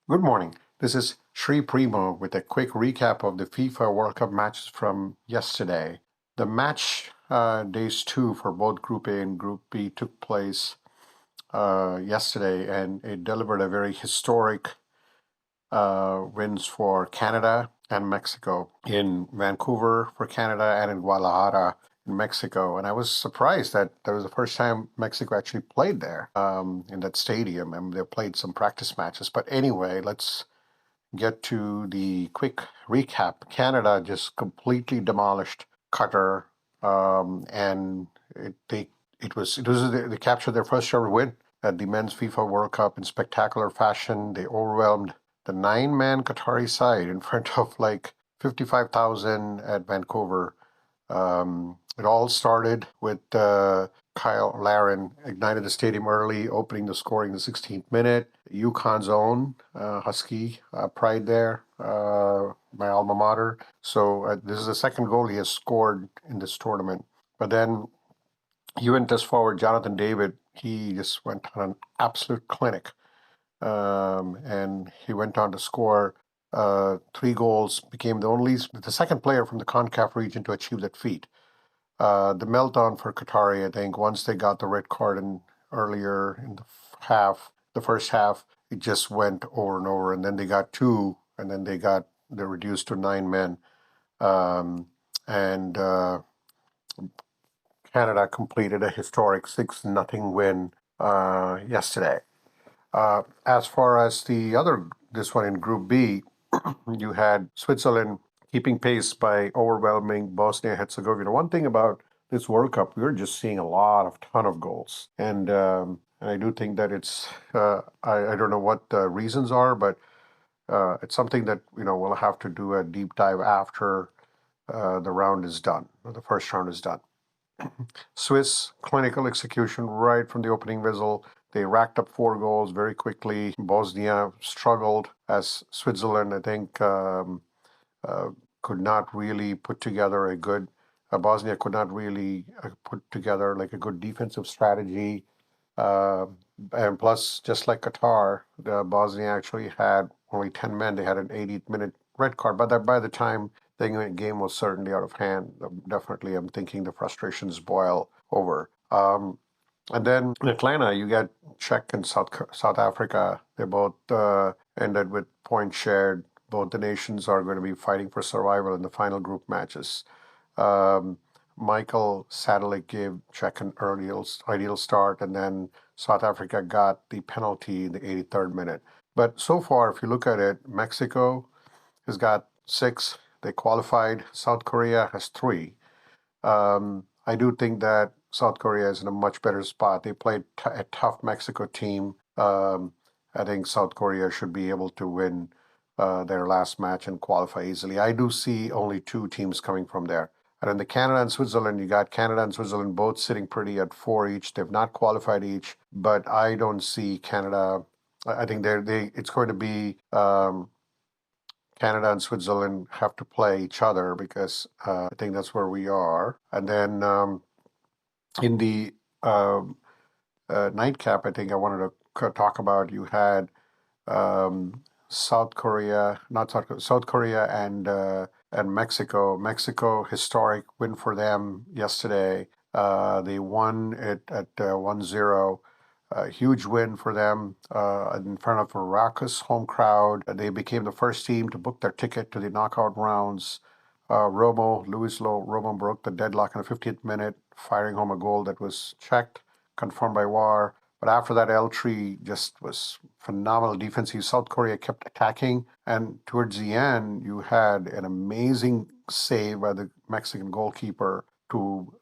Good morning. This is Sri Primo with a quick recap of the FIFA World Cup matches from yesterday. The match days two for both Group A and Group B took place yesterday, and it delivered a very historic wins for Canada and Mexico in Vancouver for Canada and in Guadalajara in Mexico. And I was surprised that that was the first time Mexico actually played there in that stadium. And they played some practice matches. But anyway, let's get to the quick recap. Canada just completely demolished Qatar, and they captured their first ever win at the men's FIFA World Cup in spectacular fashion. They overwhelmed the nine-man Qatari side in front of like 55,000 at Vancouver. It all started with Kyle Larin ignited the stadium early, opening the scoring in the 16th minute. UConn's own Husky pride there, my alma mater. So this is the second goal he has scored in this tournament. But then Juventus forward Jonathan David, he just went on an absolute clinic. And he went on to score three goals, became the second player from the CONCACAF region to achieve that feat. The meltdown for Qatari, I think, once they got the red card earlier in the first half, it just went over and over, and then they got two, and then they reduced to nine men, and Canada completed a historic 6-0 win yesterday. As far as this one in Group B, you had Switzerland keeping pace by overwhelming Bosnia Herzegovina. One thing about this World Cup, we're just seeing a ton of goals, and I do think that I don't know what the reasons are, but it's something that we'll have to do a deep dive after the round is done, or the first round is done. Swiss clinical execution right from the opening whistle. They racked up four goals very quickly. Bosnia struggled as Switzerland, I think, could not really put together a good. Bosnia could not really put together like a good defensive strategy. Uh, and plus, just like Qatar, Bosnia actually had only 10 men. They had an 80th-minute red card, but that by the time the game was certainly out of hand. Definitely, I'm thinking the frustrations boil over. And then in Atlanta, you get Czech and South Africa. They both ended with points shared. Both the nations are going to be fighting for survival in the final group matches. Um, Michael Sadalik gave Czech an ideal start, and then South Africa got the penalty in the 83rd minute. But so far, if you look at it, Mexico has got six. They qualified. South Korea has three. I do think that South Korea is in a much better spot. They played a tough Mexico team. I think South Korea should be able to win their last match and qualify easily. I do see only two teams coming from there. And in the Canada and Switzerland, you got Canada and Switzerland both sitting pretty at four each. They've not qualified each, but I don't see Canada. I think it's going to be Canada and Switzerland have to play each other because I think that's where we are. And then in the nightcap, I think I wanted to talk about you had South Korea, not South Korea, South Korea and Mexico. Mexico historic win for them yesterday. They won it at 1-0. A huge win for them in front of a raucous home crowd. They became the first team to book their ticket to the knockout rounds. Romo broke the deadlock in the 50th minute, firing home a goal that was checked, confirmed by VAR. But after that, L3 just was phenomenal defensive. South Korea kept attacking, and towards the end, you had an amazing save by the Mexican goalkeeper to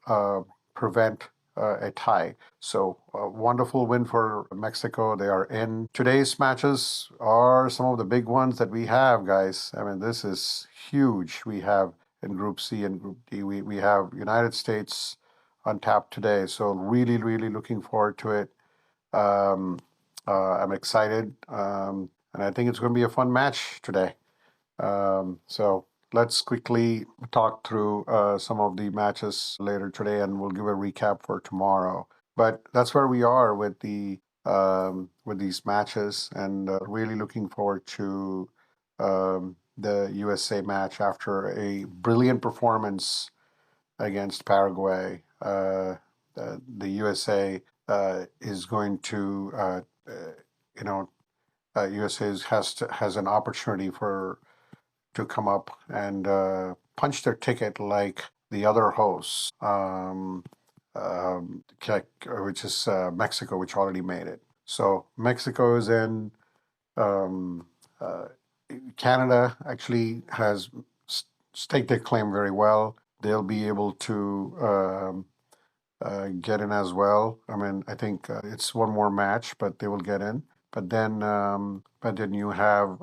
prevent a tie. So a wonderful win for Mexico. They are in. Today's matches are some of the big ones that we have, guys. I mean, this is huge. We have in Group C and Group D. We have United States on tap today. So really, really looking forward to it. Um, I'm excited, and I think it's going to be a fun match today. So let's quickly talk through some of the matches later today, and we'll give a recap for tomorrow. But that's where we are with the with these matches, and really looking forward to the USA match after a brilliant performance against Paraguay. The USA is going to, you know, USA has an opportunity to come up and punch their ticket like the other hosts, which is Mexico, which already made it. So Mexico is in. Um, uh, Canada actually has staked their claim very well. They'll be able to get in as well. I mean, I think it's one more match, but they will get in. But then you have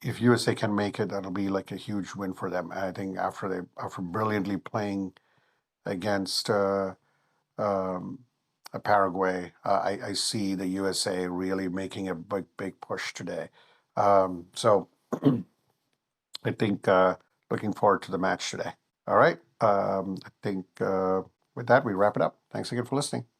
if USA can make it, that'll be like a huge win for them. I think after brilliantly playing against um, Paraguay, I see the USA really making a big push today. So I think looking forward to the match today. All right. I think with that we wrap it up. Thanks again for listening.